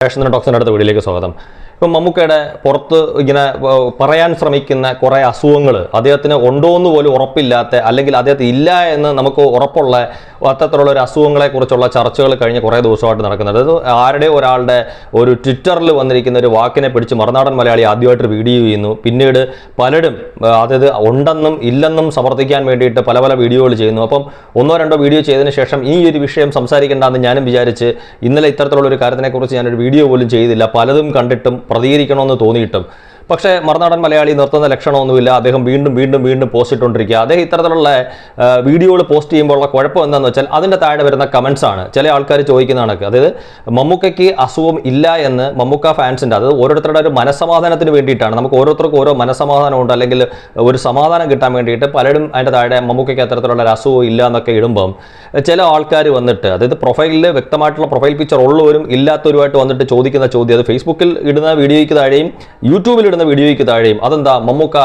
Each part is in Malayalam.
ടോക്സിൻ്റെ അടുത്ത വീഡിയോയിലേക്ക് സ്വാഗതം. ഇപ്പം മമ്മൂക്കയുടെ പുറത്ത് ഇങ്ങനെ പറയാൻ ശ്രമിക്കുന്ന കുറേ അസുഖങ്ങൾ അദ്ദേഹത്തിന് ഉണ്ടോ എന്ന് പോലും ഉറപ്പില്ലാത്ത, അല്ലെങ്കിൽ അദ്ദേഹത്തിന് ഇല്ല എന്ന് നമുക്ക് ഉറപ്പുള്ള അത്തരത്തിലുള്ള ഒരു അസുഖങ്ങളെക്കുറിച്ചുള്ള ചർച്ചകൾ കഴിഞ്ഞ് കുറേ ദിവസമായിട്ട് നടക്കുന്നത്. അത് ആരുടെ ഒരാളുടെ ഒരു ട്വിറ്ററിൽ വന്നിരിക്കുന്ന ഒരു വാക്കിനെ പിടിച്ച് മറുനാടൻ മലയാളി ആദ്യമായിട്ട് വീഡിയോ ചെയ്യുന്നു. പിന്നീട് പലരും അതായത് ഉണ്ടെന്നും ഇല്ലെന്നും സമർത്ഥിക്കാൻ വേണ്ടിയിട്ട് പല പല വീഡിയോകൾ ചെയ്യുന്നു. അപ്പം ഒന്നോ രണ്ടോ വീഡിയോ ചെയ്തതിന് ശേഷം ഈ ഒരു വിഷയം സംസാരിക്കേണ്ടെന്ന് ഞാനും വിചാരിച്ച് ഇന്നലെ ഇത്തരത്തിലുള്ള ഒരു കാര്യത്തിനെക്കുറിച്ച് ഞാനൊരു വീഡിയോ പോലും ചെയ്തില്ല. പലതും കണ്ടിട്ടും പ്രതികരിക്കണമെന്ന് തോന്നിയിട്ടും പക്ഷേ മറുനാടൻ മലയാളി നിർത്തുന്ന ലക്ഷണമൊന്നുമില്ല. അദ്ദേഹം വീണ്ടും പോസ്റ്റ് ഇട്ടുകൊണ്ടിരിക്കുക. അദ്ദേഹം ഇത്തരത്തിലുള്ള വീഡിയോകൾ പോസ്റ്റ് ചെയ്യുമ്പോഴുള്ള കുഴപ്പം എന്താണെന്ന് വെച്ചാൽ അതിൻ്റെ താഴെ വരുന്ന കമൻസ് ആണ്. ചില ആൾക്കാർ ചോദിക്കുന്ന കണക്ക്, അതായത് മമ്മൂക്കയ്ക്ക് അസുഖം ഇല്ല എന്ന് മമ്മൂക്ക ഫാൻസിൻ്റെ, അത് ഓരോരുത്തരുടെ ഒരു മനസ്സമാധാനത്തിന് വേണ്ടിയിട്ടാണ്. നമുക്ക് ഓരോരുത്തർക്കും ഓരോ മനസ്സമാധാനമുണ്ട്, അല്ലെങ്കിൽ ഒരു സമാധാനം കിട്ടാൻ വേണ്ടിയിട്ട് പലരും അതിൻ്റെ താഴെ മമ്മൂക്കയ്ക്ക് അത്തരത്തിലുള്ള ഒരു അസുഖം ഇല്ല എന്നൊക്കെ ഇടുമ്പം ചില ആൾക്കാർ വന്നിട്ട്, അതായത് പ്രൊഫൈലിൽ വ്യക്തമായിട്ടുള്ള പ്രൊഫൈൽ പിക്ചർ ഉള്ളവരും ഇല്ലാത്തവരുമായിട്ട് വന്നിട്ട് ചോദിക്കുന്ന ചോദ്യം, അത് ഫേസ്ബുക്കിൽ ഇടുന്ന വീഡിയോയ്ക്ക് താഴെയും യൂട്യൂബിൽ വീഡിയോയ്ക്ക് താഴെയും, അതെന്താ മമ്മൂക്ക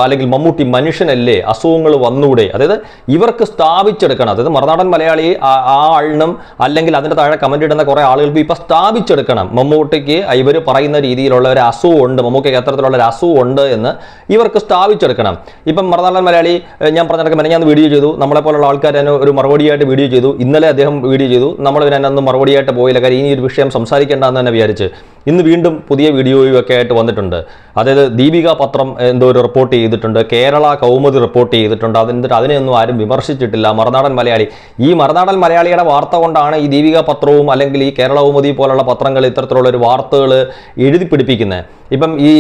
അല്ലെങ്കിൽ മമ്മൂട്ടി മനുഷ്യനല്ലേ, അസുഖങ്ങൾ വന്നൂടെ? അതായത് ഇവർക്ക് സ്ഥാപിച്ചെടുക്കണം. അതായത് മറുനാടൻ മലയാളി ആ ആളിനും അല്ലെങ്കിൽ അതിൻ്റെ താഴെ കമന്റ് ഇടുന്ന കുറേ ആളുകൾക്ക് ഇപ്പം സ്ഥാപിച്ചെടുക്കണം മമ്മൂട്ടിക്ക് ഇവർ പറയുന്ന രീതിയിലുള്ള ഒരു അസുഖമുണ്ട്, മമ്മൂക്കയ്ക്ക് അത്തരത്തിലുള്ള ഒരു അസുഖമുണ്ട് എന്ന് ഇവർക്ക് സ്ഥാപിച്ചെടുക്കണം. ഇപ്പം മറുനാടൻ മലയാളി ഞാൻ പറഞ്ഞിടക്ക് ഞാൻ വീഡിയോ ചെയ്തു, നമ്മളെപ്പോലുള്ള ആൾക്കാർ തന്നെ ഒരു മറുപടിയായിട്ട് വീഡിയോ ചെയ്തു. ഇന്നലെ അദ്ദേഹം വീഡിയോ ചെയ്തു, നമ്മൾ ഇതിനൊന്നും മറുപടിയായിട്ട് പോയില്ല. കാര്യം ഈ ഒരു വിഷയം സംസാരിക്കേണ്ടെന്ന് തന്നെ വിചാരിച്ച് ഇന്ന് വീണ്ടും പുതിയ വീഡിയോയും ഒക്കെ ആയിട്ട് വന്നിട്ടുണ്ട്. അതായത് ദീപിക പത്രം എന്തോ ഒരു റിപ്പോർട്ട് ചെയ്തിട്ടുണ്ട്, കേരള കൗമുദി റിപ്പോർട്ട് ചെയ്തിട്ടുണ്ട്. അതിനെയൊന്നും ആരും വിമർശിച്ചിട്ടില്ല. മറുനാടൻ മലയാളി, ഈ മറുനാടൻ മലയാളിയുടെ വാർത്ത കൊണ്ടാണ് ഈ ദീപിക പത്രവും അല്ലെങ്കിൽ ഈ കേരള കൗമുദി പോലുള്ള പത്രങ്ങൾ ഇത്തരത്തിലുള്ള ഒരു വാർത്തകൾ എഴുതി പിടിപ്പിക്കുന്നത്. ഇപ്പം ഈ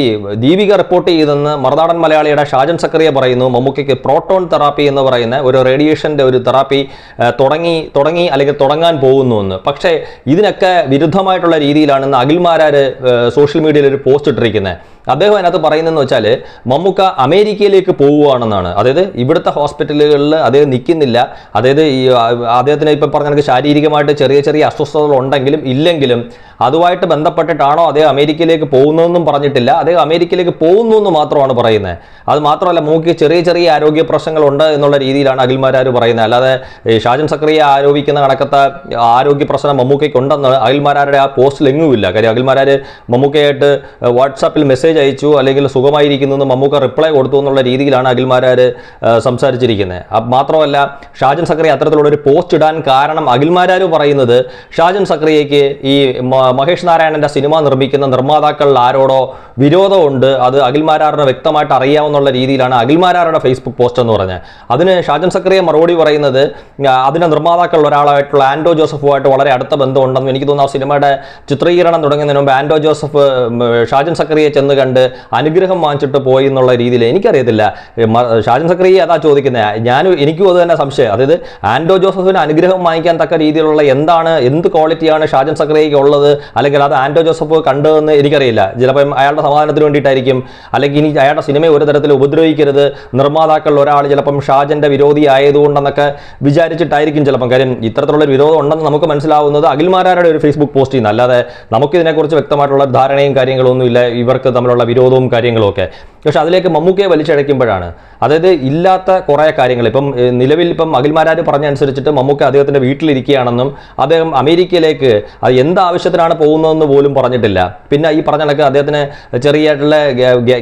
ദീപിക റിപ്പോർട്ട് ചെയ്തെന്ന് മറുനാടൻ മലയാളിയുടെ ഷാജൻ സക്കറിയ പറയുന്നു, മമ്മൂക്കയ്ക്ക് പ്രോട്ടോൺ തെറാപ്പി എന്ന് പറയുന്ന ഒരു റേഡിയേഷൻ്റെ ഒരു തെറാപ്പി തുടങ്ങി അല്ലെങ്കിൽ തുടങ്ങാൻ പോകുന്നു എന്ന്. പക്ഷേ ഇതിനൊക്കെ വിരുദ്ധമായിട്ടുള്ള രീതിയിലാണ് ഇന്ന് അഖിൽമാരാർ സോഷ്യൽ മീഡിയയിൽ ഒരു പോസ്റ്റ് ഇട്ടിരിക്കുന്നത്. അദ്ദേഹം അതിനകത്ത് പറയുന്നതെന്ന് വെച്ചാൽ മമ്മൂക്ക അമേരിക്കയിലേക്ക് പോവുകയാണെന്നാണ്. അതായത് ഇവിടുത്തെ ഹോസ്പിറ്റലുകളിൽ അദ്ദേഹം നിൽക്കുന്നില്ല. അതായത് ഈ അദ്ദേഹത്തിന് ഇപ്പം പറഞ്ഞ ശാരീരികമായിട്ട് ചെറിയ അസ്വസ്ഥതകൾ ഉണ്ടെങ്കിലും ഇല്ലെങ്കിലും അതുമായിട്ട് ബന്ധപ്പെട്ടിട്ടാണോ അദ്ദേഹം അമേരിക്കയിലേക്ക് പോകുന്നതെന്നും പറഞ്ഞിട്ടില്ല. അദ്ദേഹം അമേരിക്കയിലേക്ക് പോകുന്നു എന്ന് മാത്രമാണ് പറയുന്നത്. അത് മാത്രമല്ല മമ്മൂക്ക് ചെറിയ ആരോഗ്യ പ്രശ്നങ്ങളുണ്ട് എന്നുള്ള രീതിയിലാണ് അഖിൽമാരാർ പറയുന്നത്. അല്ലാതെ ഷാജൻ സക്കറിയ ആരോപിക്കുന്ന കണക്കത്തെ ആരോഗ്യ പ്രശ്നം മമ്മൂക്കയ്ക്ക് ഉണ്ടെന്ന് അഖിൽമാരാരുടെ ആ പോസ്റ്റിൽ എങ്ങുമില്ല. കാര്യം അഖിൽമാരാർ മമ്മൂക്കയായിട്ട് വാട്സാപ്പിൽ മെസ്സേജ് അയച്ചു, അല്ലെങ്കിൽ സുഖമായിരിക്കുന്നു എന്ന് മമ്മൂക്ക റിപ്ലൈ കൊടുത്തു എന്നുള്ള രീതിയിലാണ് അഖിൽമാരാർ സംസാരിച്ചിരിക്കുന്നത്. മാത്രമല്ല ഷാജൻ സക്കറിയ അത്തരത്തിലുള്ള ഒരു പോസ്റ്റ് ഇടാൻ കാരണം അഖിൽമാരാർ പറയുന്നത്, ഷാജൻ സക്കറിയയ്ക്ക് ഈ മഹേഷ് നാരായണന്റെ സിനിമ നിർമ്മിക്കുന്ന നിർമ്മാതാക്കളിൽ ആരോടോ വിരോധമുണ്ട്, അത് അഖിൽമാരാറിന് വ്യക്തമായിട്ട് അറിയാവുന്നുള്ള രീതിയിലാണ് അഖിൽമാരാറുടെ ഫേസ്ബുക്ക് പോസ്റ്റ് എന്ന് പറഞ്ഞത്. അതിന് ഷാജൻ സക്കറിയ മറുപടി പറയുന്നത്, അതിന്റെ നിർമ്മാതാക്കളിൽ ഒരാളായിട്ടുള്ള ആൻഡോ ജോസഫുമായിട്ട് വളരെ അടുത്ത ബന്ധമുണ്ടെന്നും എനിക്ക് തോന്നുന്നു ആ സിനിമയുടെ ചിത്രീകരണം തുടങ്ങുന്നതിന് മുമ്പ് ആൻഡോ ജോസഫ് ഷാജൻ സക്കറിയെ ചെന്ന് കണ്ട് അനുഗ്രഹം വാങ്ങിച്ചിട്ട് പോയി എന്നുള്ള രീതിയിൽ. എനിക്കറിയത്തില്ല, ഷാജൻ സക്കറിയെ അതാ ചോദിക്കുന്നത്. എനിക്കും അത് തന്നെ സംശയം. അതായത് ആൻഡോ ജോസഫിന് അനുഗ്രഹം വാങ്ങിക്കാൻ തക്ക രീതിയിലുള്ള എന്ത് ക്വാളിറ്റിയാണ് ഷാജൻ സക്കറിയയ്ക്ക് ഉള്ളത്, അല്ലെങ്കിൽ അത് ആൻഡോ ജോസഫ് കണ്ടതെന്ന് എനിക്കറിയില്ല. ചിലപ്പം അയാളുടെ സമാധാനത്തിന് വേണ്ടിയിട്ടായിരിക്കും, അല്ലെങ്കിൽ ഇനി അയാളുടെ സിനിമയെ ഒരു തരത്തിൽ ഉപദ്രവിക്കരുത്, നിർമ്മാതാക്കളിൽ ഒരാൾ ചിലപ്പം ഷാജന്റെ വിരോധി ആയതുകൊണ്ടെന്നൊക്കെ വിചാരിച്ചിട്ടായിരിക്കും ചിലപ്പം. കാര്യം ഇത്തരത്തിലുള്ള വിരോധം ഉണ്ടെന്ന് നമുക്ക് മനസ്സിലാവുന്നത് അഖിൽമാരാരുടെ ഒരു ഫേസ്ബുക്ക് പോസ്റ്റ് ചെയ്യുന്നത്. അല്ലാതെ നമുക്കിതിനെക്കുറിച്ച് വ്യക്തമായിട്ടുള്ള ധാരണയും കാര്യങ്ങളൊന്നും ഇല്ല, ഇവർക്ക് തമ്മിലുള്ള വിരോധവും കാര്യങ്ങളും ഒക്കെ. പക്ഷെ അതിലേക്ക് മമ്മൂക്കയെ വലിച്ചഴയ്ക്കുമ്പോഴാണ്, അതായത് ഇല്ലാത്ത കുറേ കാര്യങ്ങൾ. ഇപ്പം നിലവിൽ അഖിൽമാരാർ പറഞ്ഞനുസരിച്ചിട്ട് മമ്മൂക്ക അദ്ദേഹത്തിന്റെ വീട്ടിലിരിക്കുകയാണെന്നും അദ്ദേഹം അമേരിക്കയിലേക്ക് അത് എന്താവശ്യത്തിനാണ് പോകുന്നതെന്ന് പോലും പറഞ്ഞിട്ടില്ല. പിന്നെ ഈ പറഞ്ഞ കണക്ക് അദ്ദേഹത്തിന് ചെറിയായിട്ടുള്ള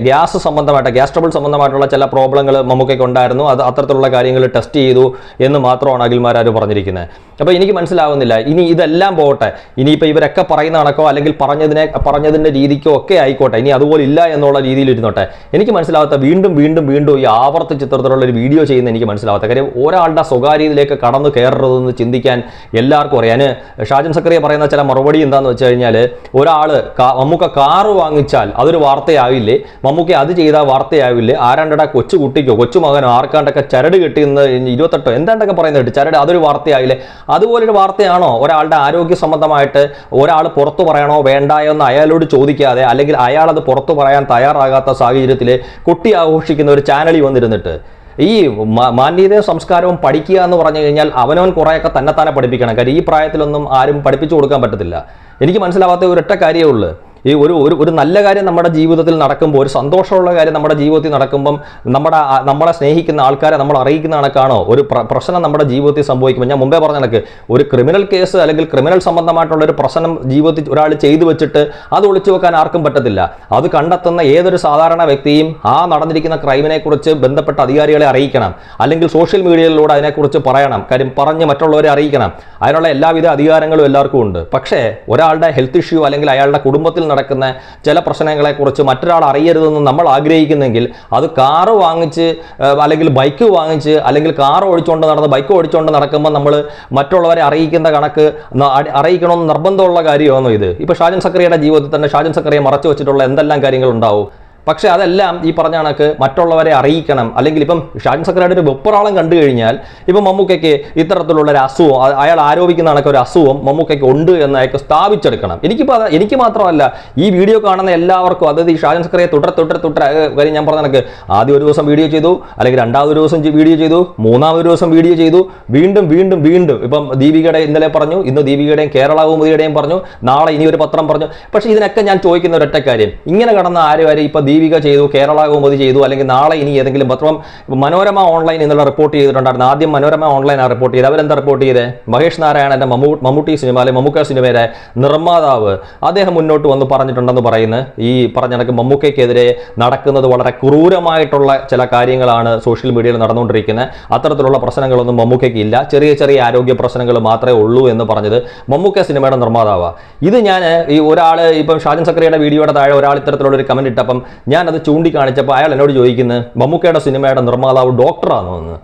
ഗ്യാസ് ട്രബിൾ സംബന്ധമായിട്ടുള്ള ചില പ്രോബ്ലങ്ങൾ മമ്മൂക്കയ്ക്ക് ഉണ്ടായിരുന്നു. അത് അത്തരത്തിലുള്ള കാര്യങ്ങൾ ടെസ്റ്റ് ചെയ്തു എന്ന് മാത്രമാണ് അഖിൽമാരാർ പറഞ്ഞിരിക്കുന്നത്. അപ്പോൾ എനിക്ക് മനസ്സിലാവുന്നില്ല, ഇനി ഇതെല്ലാം പോകട്ടെ, ഇനിയിപ്പോൾ ഇവരൊക്കെ പറയുന്ന കണക്കോ അല്ലെങ്കിൽ പറഞ്ഞതിൻ്റെ രീതിക്കോ ഒക്കെ ആയിക്കോട്ടെ, ഇനി അതുപോലെ ഇല്ല എന്നുള്ള രീതിയിൽ ഇരുന്നോട്ടെ. എനിക്ക് മനസ്സിലാവാത്ത വീണ്ടും ഈ ആവർത്തി ചിത്രത്തിലുള്ള ഒരു വീഡിയോ ചെയ്യുന്ന എനിക്ക് മനസ്സിലാവാത്ത കാര്യം, ഒരാളുടെ സ്വകാര്യതയിലേക്ക് കടന്നു കയറരുതെന്ന് ചിന്തിക്കാൻ എല്ലാവർക്കും അറിയാൻ. ഷാജൻ സക്കറിയ പറയുന്ന ചില മറുപടി എന്താണെന്ന് വെച്ച് കഴിഞ്ഞാൽ, ഒരാൾ മമ്മൂക്ക കാറ് വാങ്ങിച്ചാൽ അതൊരു വാർത്തയാവില്ലേ, മമ്മൂക്ക അത് ചെയ്താൽ വാർത്തയാവില്ലേ, ആരാണ്ടടാ കൊച്ചുകുട്ടിക്കോ കൊച്ചുമകനോ ആർക്കാണ്ടൊക്കെ ചരട് കെട്ടിയെന്ന് 28 എന്താണ്ടൊക്കെ പറയുന്നത് ചരട്, അതൊരു വാർത്തയാവില്ലേ? അതുപോലൊരു വാർത്തയാണോ ഒരാളുടെ ആരോഗ്യ സംബന്ധമായിട്ട് ഒരാൾ പുറത്തു പറയണോ വേണ്ടായോ എന്ന് അയാളോട് ചോദിക്കാതെ, അല്ലെങ്കിൽ അയാൾ അത് പുറത്തു പറയാൻ തയ്യാറാകാത്ത സാഹചര്യത്തിൽ കുട്ടി ആഘോഷിക്കുന്ന ഒരു ചാനലിൽ വന്നിരുന്നിട്ട് ഈ മാന്യതയും സംസ്കാരവും പഠിക്കുക എന്ന് പറഞ്ഞു കഴിഞ്ഞാൽ അവനവൻ കുറേയൊക്കെ തന്നെത്താനെ പഠിപ്പിക്കണം. കാര്യം ഈ പ്രായത്തിലൊന്നും ആരും പഠിപ്പിച്ചു കൊടുക്കാൻ പറ്റത്തില്ല. എനിക്ക് മനസ്സിലാവാത്ത ഒരൊറ്റ കാര്യമേ ഉള്ളൂ, ഈ ഒരു നല്ല കാര്യം നമ്മുടെ ജീവിതത്തിൽ നടക്കുമ്പോൾ, ഒരു സന്തോഷമുള്ള കാര്യം നമ്മുടെ ജീവിതത്തിൽ നടക്കുമ്പം നമ്മളെ സ്നേഹിക്കുന്ന ആൾക്കാരെ നമ്മൾ അറിയിക്കുന്ന കണക്കാണോ ഒരു പ്രശ്നം നമ്മുടെ ജീവിതത്തിൽ സംഭവിക്കുമ്പോൾ? ഞാൻ മുമ്പേ പറഞ്ഞ കണക്ക് ഒരു ക്രിമിനൽ കേസ് അല്ലെങ്കിൽ ക്രിമിനൽ സംബന്ധമായിട്ടുള്ള ഒരു പ്രശ്നം ജീവിതത്തിൽ ഒരാൾ ചെയ്തു വെച്ചിട്ട് അത് ഒളിച്ചു വെക്കാൻ ആർക്കും പറ്റത്തില്ല. അത് കണ്ടെത്തുന്ന ഏതൊരു സാധാരണ വ്യക്തിയും ആ നടന്നിരിക്കുന്ന ക്രൈമിനെ കുറിച്ച് ബന്ധപ്പെട്ട അധികാരികളെ അറിയിക്കണം, അല്ലെങ്കിൽ സോഷ്യൽ മീഡിയയിലൂടെ അതിനെക്കുറിച്ച് പറയണം, കാര്യം പറഞ്ഞ് മറ്റുള്ളവരെ അറിയിക്കണം. അതിനുള്ള എല്ലാവിധ അധികാരങ്ങളും എല്ലാവർക്കും ഉണ്ട്. പക്ഷേ ഒരാളുടെ ഹെൽത്ത് ഇഷ്യൂ അല്ലെങ്കിൽ അയാളുടെ കുടുംബത്തിൽ നടക്കുന്ന ചില പ്രശ്നങ്ങളെക്കുറിച്ച് മറ്റൊരാൾ അറിയരുതെന്ന് നമ്മൾ ആഗ്രഹിക്കുന്നെങ്കിൽ അത് കാറ് വാങ്ങിച്ച് അല്ലെങ്കിൽ ബൈക്ക് വാങ്ങിച്ച് അല്ലെങ്കിൽ കാർ ഓടിച്ചുകൊണ്ട് നടന്ന് ബൈക്ക് ഓടിച്ചുകൊണ്ട് നടക്കുമ്പോൾ നമ്മൾ മറ്റുള്ളവരെ അറിയിക്കുന്ന കണക്ക് അറിയിക്കണമെന്ന് നിർബന്ധമുള്ള കാര്യമാണോ ഇത്? ഇപ്പോൾ ഷാജൻ സക്കറിയയുടെ ജീവിതത്തിൽ തന്നെ ഷാജൻ സക്കറിയെ മറച്ചു വെച്ചിട്ടുള്ള എന്തെല്ലാം കാര്യങ്ങളുണ്ടാവും. പക്ഷേ അതെല്ലാം ഈ പറഞ്ഞ കണക്ക് മറ്റുള്ളവരെ അറിയിക്കണം. അല്ലെങ്കിൽ ഇപ്പം ഷാജൻ സക്കറിയുടെ ഒരു വെപ്രാളം കണ്ടു കഴിഞ്ഞാൽ ഇപ്പം മമ്മൂക്കയ്ക്ക് ഇത്തരത്തിലുള്ള ഒരു അസുഖം, അയാൾ ആരോപിക്കുന്ന കണക്ക് ഒരു അസുഖം മമ്മൂക്കയ്ക്ക് ഉണ്ട് എന്ന് അയാൾക്ക് സ്ഥാപിച്ചെടുക്കണം. എനിക്ക് മാത്രമല്ല, ഈ വീഡിയോ കാണുന്ന എല്ലാവർക്കും, അതായത് ഈ ഷാജൻ സക്കറിയെ തുടരെ കാര്യം ഞാൻ പറഞ്ഞ കണക്ക് ആദ്യം ഒരു ദിവസം വീഡിയോ ചെയ്തു, അല്ലെങ്കിൽ രണ്ടാമതൊരു ദിവസം വീഡിയോ ചെയ്തു, മൂന്നാമതൊരു ദിവസം വീഡിയോ ചെയ്തു, വീണ്ടും ഇപ്പം ദീപികയുടെ ഇന്നലെ പറഞ്ഞു, ഇന്ന് ദീപികയുടെയും കേരള കൗമുദിയുടെയും പറഞ്ഞു, നാളെ ഇനി ഒരു പത്രം പറഞ്ഞു. പക്ഷേ ഇതിനൊക്കെ ഞാൻ ചോദിക്കുന്ന ഒരൊറ്റ കാര്യം, ഇങ്ങനെ കടന്ന ആരും ഇപ്പം ദീപിക ചെയ്തു, കേരള കൗമുദി ചെയ്തു, അല്ലെങ്കിൽ നാളെ ഇനി ഏതെങ്കിലും പത്രം, മനോരമ ഓൺലൈൻ എന്നുള്ള റിപ്പോർട്ട് ചെയ്തിട്ടുണ്ടായിരുന്നു. ആദ്യം മനോരമ ഓൺലൈൻ റിപ്പോർട്ട് ചെയ്ത് അവരെന്താ റിപ്പോർട്ട് ചെയ്തത്? മഹേഷ് നാരായണന്റെ മമ്മൂട്ടി സിനിമ അല്ലെങ്കിൽ മമ്മൂക്ക സിനിമയുടെ നിർമ്മാതാവ് അദ്ദേഹം മുന്നോട്ട് വന്ന് പറഞ്ഞിട്ടുണ്ടെന്ന് പറയുന്നത് ഈ പറഞ്ഞ കണക്ക് മമ്മൂക്കയ്ക്കെതിരെ നടക്കുന്നത് വളരെ ക്രൂരമായിട്ടുള്ള ചില കാര്യങ്ങളാണ് സോഷ്യൽ മീഡിയയിൽ നടന്നുകൊണ്ടിരിക്കുന്നത്. അത്തരത്തിലുള്ള പ്രശ്നങ്ങളൊന്നും മമ്മൂക്കയ്ക്ക് ഇല്ല, ചെറിയ ആരോഗ്യ പ്രശ്നങ്ങൾ മാത്രമേ ഉള്ളൂ എന്ന് പറഞ്ഞത് മമ്മൂക്ക സിനിമയുടെ നിർമ്മാതാവാണ്. ഇത് ഞാൻ ഈ ഒരാൾ ഇപ്പം ഷാജൻ സക്കറിയുടെ വീഡിയോയുടെ താഴെ ഒരാൾ ഇത്തരത്തിലുള്ള ഒരു കമന്റ് ഇട്ടപ്പം ഞാനത് ചൂണ്ടിക്കാണിച്ചപ്പോൾ അയാൾ എന്നോട് ചോദിക്കുന്നത് മമ്മൂക്കയുടെ സിനിമയുടെ നിർമ്മാതാവ് ഡോക്ടറാണോ എന്ന്.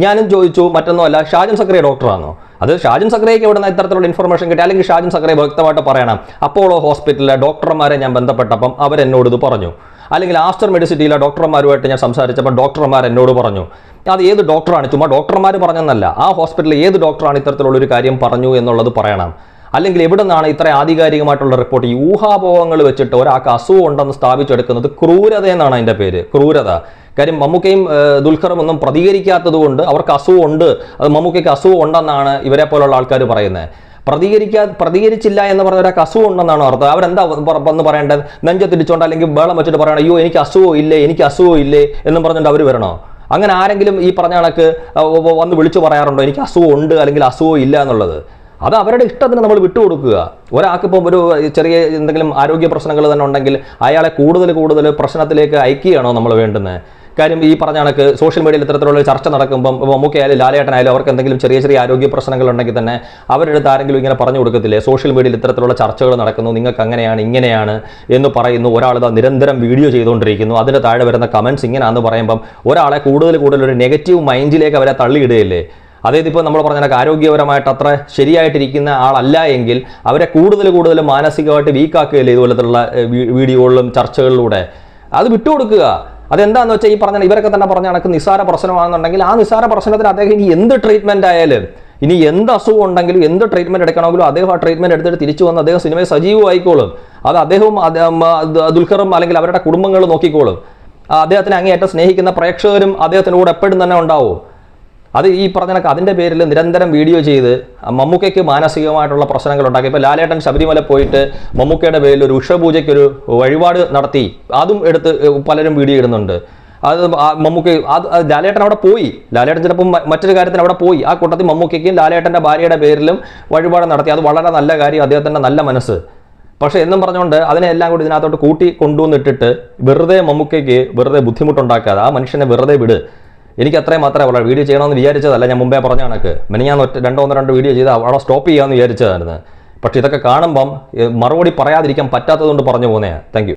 ഞാനും ചോദിച്ചു, മറ്റൊന്നുമല്ല, ഷാജൻ സക്കറിയ ഡോക്ടറാണോ? അത് ഷാജൻ സക്കറിയയ്ക്ക് എവിടെ നിന്ന് ഇത്തരത്തിലുള്ള ഇൻഫർമേഷൻ കിട്ടി? അല്ലെങ്കിൽ ഷാജൻ സക്കറിയ വ്യക്തമായിട്ട് പറയണം, അപ്പോളോ ഹോസ്പിറ്റലിലെ ഡോക്ടർമാരെ ഞാൻ ബന്ധപ്പെട്ടപ്പം അവരെന്നോട് ഇത് പറഞ്ഞു, അല്ലെങ്കിൽ ആസ്റ്റർ മെഡിസിറ്റിയിലെ ഡോക്ടർമാരുമായിട്ട് ഞാൻ സംസാരിച്ചപ്പോൾ ഡോക്ടർമാർ എന്നോട് പറഞ്ഞു. അത് ഏത് ഡോക്ടറാണ്? ചുമ്മാ ഡോക്ടർമാർ പറഞ്ഞെന്നല്ല, ആ ഹോസ്പിറ്റലിൽ ഏത് ഡോക്ടറാണ് ഇത്തരത്തിലുള്ളൊരു കാര്യം പറഞ്ഞു എന്നുള്ളത് പറയണം. അല്ലെങ്കിൽ എവിടെ നിന്നാണ് ഇത്ര ആധികാരികമായിട്ടുള്ള റിപ്പോർട്ട്? ഈ ഊഹാപോഹങ്ങൾ വെച്ചിട്ട് ഒരാൾക്ക് അസുഖം ഉണ്ടെന്ന് സ്ഥാപിച്ചെടുക്കുന്നത് ക്രൂരത എന്നാണ് അതിൻ്റെ പേര്, ക്രൂരത. കാര്യം മമ്മൂക്കയും ദുൽഖറും ഒന്നും പ്രതികരിക്കാത്തത് കൊണ്ട് അവർക്ക് അസുഖം ഉണ്ട്, അത് മമ്മൂക്കയ്ക്ക് അസുഖം ഉണ്ടെന്നാണ് ഇവരെ പോലുള്ള ആൾക്കാർ പറയുന്നത്. പ്രതികരിച്ചില്ല എന്ന് പറഞ്ഞ ഒരാൾക്ക് അസുഖം ഉണ്ടെന്നാണ് അർത്ഥം. അവരെന്താ വന്ന് പറയേണ്ടത്? നെഞ്ചത്തിടിച്ചോണ്ട് അല്ലെങ്കിൽ ബേളം വെച്ചിട്ട് പറയണം, അയ്യോ എനിക്ക് അസുഖം ഇല്ലേ എന്നും പറഞ്ഞിട്ട് അവർ വരണോ? അങ്ങനെ ആരെങ്കിലും ഈ പറഞ്ഞ കണക്ക് വന്ന് വിളിച്ചു പറയാറുണ്ടോ എനിക്ക് അസുഖം ഉണ്ട് അല്ലെങ്കിൽ അസുഖം ഇല്ല എന്നുള്ളത്? അത് അവരുടെ ഇഷ്ടത്തിന് നമ്മൾ വിട്ടുകൊടുക്കുക. ഒരാൾക്കിപ്പം ഒരു ചെറിയ എന്തെങ്കിലും ആരോഗ്യ പ്രശ്നങ്ങൾ തന്നെ ഉണ്ടെങ്കിൽ അയാളെ കൂടുതൽ പ്രശ്നത്തിലേക്ക് അയക്കുകയാണോ നമ്മൾ വേണ്ടുന്നത്? കാര്യം ഈ പറഞ്ഞ കണക്ക് സോഷ്യൽ മീഡിയയിൽ ഇത്തരത്തിലുള്ള ചർച്ച നടക്കുമ്പം മമ്മൂക്കയായാലും ലാലേട്ടനായാലും അവർക്ക് എന്തെങ്കിലും ചെറിയ ആരോഗ്യ പ്രശ്നങ്ങൾ ഉണ്ടെങ്കിൽ തന്നെ അവരുടെ അടുത്ത് ആരെങ്കിലും ഇങ്ങനെ പറഞ്ഞു കൊടുക്കത്തില്ലേ? സോഷ്യൽ മീഡിയയിൽ ഇത്തരത്തിലുള്ള ചർച്ചകൾ നടക്കുന്നു, നിങ്ങൾക്ക് അങ്ങനെയാണ് ഇങ്ങനെയാണ് എന്ന് പറയുന്നു, ഒരാൾ നിരന്തരം വീഡിയോ ചെയ്തുകൊണ്ടിരിക്കുന്നു, അതിൻ്റെ താഴെ വരുന്ന കമൻറ്റ്സ് ഇങ്ങനെയാണെന്ന് പറയുമ്പം ഒരാളെ കൂടുതൽ ഒരു നെഗറ്റീവ് മൈൻഡിലേക്ക് അവരെ തള്ളിയിടുകയില്ലേ? അതായത് ഇപ്പോൾ നമ്മൾ പറഞ്ഞ ആരോഗ്യപരമായിട്ട് അത്ര ശരിയായിട്ടിരിക്കുന്ന ആളല്ല എങ്കിൽ അവരെ കൂടുതൽ മാനസികമായിട്ട് വീക്കാക്കുകയില്ലേ ഇതുപോലത്തുള്ള വീഡിയോകളിലും ചർച്ചകളിലൂടെ? അത് വിട്ടുകൊടുക്കുക. അതെന്താണെന്ന് വെച്ചാൽ ഈ പറഞ്ഞ ഇവരൊക്കെ തന്നെ പറഞ്ഞ കണക്ക് നിസ്സാര പ്രശ്നമാണെന്നുണ്ടെങ്കിൽ ആ നിസ്സാര പ്രശ്നത്തിന് അദ്ദേഹം ഇനി എന്ത് ട്രീറ്റ്മെൻറ്റ് ആയാലും, ഇനി എന്ത് അസുഖം ഉണ്ടെങ്കിലും എന്ത് ട്രീറ്റ്മെൻറ്റ് എടുക്കണമെങ്കിലും അദ്ദേഹം ആ ട്രീറ്റ്മെൻറ്റ് എടുത്തിട്ട് തിരിച്ചു വന്ന് അദ്ദേഹം സിനിമയെ സജീവമായിക്കോളും. അത് അദ്ദേഹവും ദുൽഖറും അല്ലെങ്കിൽ അവരുടെ കുടുംബങ്ങൾ നോക്കിക്കോളും. അദ്ദേഹത്തിനെ അങ്ങേയറ്റം സ്നേഹിക്കുന്ന പ്രേക്ഷകരും അദ്ദേഹത്തിൻ്റെ കൂടെ എപ്പോഴും തന്നെ ഉണ്ടാവും. അത് ഈ പറഞ്ഞ അതിൻ്റെ പേരിൽ നിരന്തരം വീഡിയോ ചെയ്ത് മമ്മൂക്കയ്ക്ക് മാനസികമായിട്ടുള്ള പ്രശ്നങ്ങൾ ഉണ്ടാക്കി. ഇപ്പോൾ ലാലേട്ടൻ ശബരിമല പോയിട്ട് മമ്മൂക്കയുടെ പേരിൽ ഒരു ഉഷപൂജയ്ക്കൊരു വഴിപാട് നടത്തി, അതും എടുത്ത് പലരും വീഡിയോ ഇടുന്നുണ്ട്. അത് മമ്മൂക്ക ലാലേട്ടൻ അവിടെ പോയി, ലാലേട്ടൻ ചിലപ്പോൾ മറ്റൊരു കാര്യത്തിന് അവിടെ പോയി, ആ കൂട്ടത്തിൽ മമ്മൂക്കയ്ക്കും ലാലേട്ടൻ്റെ ഭാര്യയുടെ പേരിലും വഴിപാട് നടത്തി. അത് വളരെ നല്ല കാര്യം, അദ്ദേഹത്തിൻ്റെ നല്ല മനസ്സ്. പക്ഷേ എന്നും പറഞ്ഞുകൊണ്ട് അതിനെല്ലാം കൂടി ഇതിനകത്തോട്ട് കൂട്ടി കൊണ്ടുവന്നിട്ടിട്ട് വെറുതെ മമ്മൂക്കയ്ക്ക് വെറുതെ ബുദ്ധിമുട്ടുണ്ടാക്കാതെ ആ മനുഷ്യനെ വെറുതെ വിട്. എനിക്ക് അത്രയും മാത്രമേ പറയാം. വീഡിയോ ചെയ്യണമെന്ന് വിചാരിച്ചതല്ല, ഞാൻ മുമ്പേ പറഞ്ഞ കണക്ക് ഞാൻ രണ്ട് വീഡിയോ ചെയ്ത് അവിടെ സ്റ്റോപ്പ് ചെയ്യാമെന്ന് വിചാരിച്ചതായിരുന്നു. പക്ഷേ ഇതൊക്കെ കാണുമ്പം മറുപടി പറയാതിരിക്കാൻ പറ്റാത്തതുകൊണ്ട് പറഞ്ഞു പോകുന്നതാണ്. Thank you.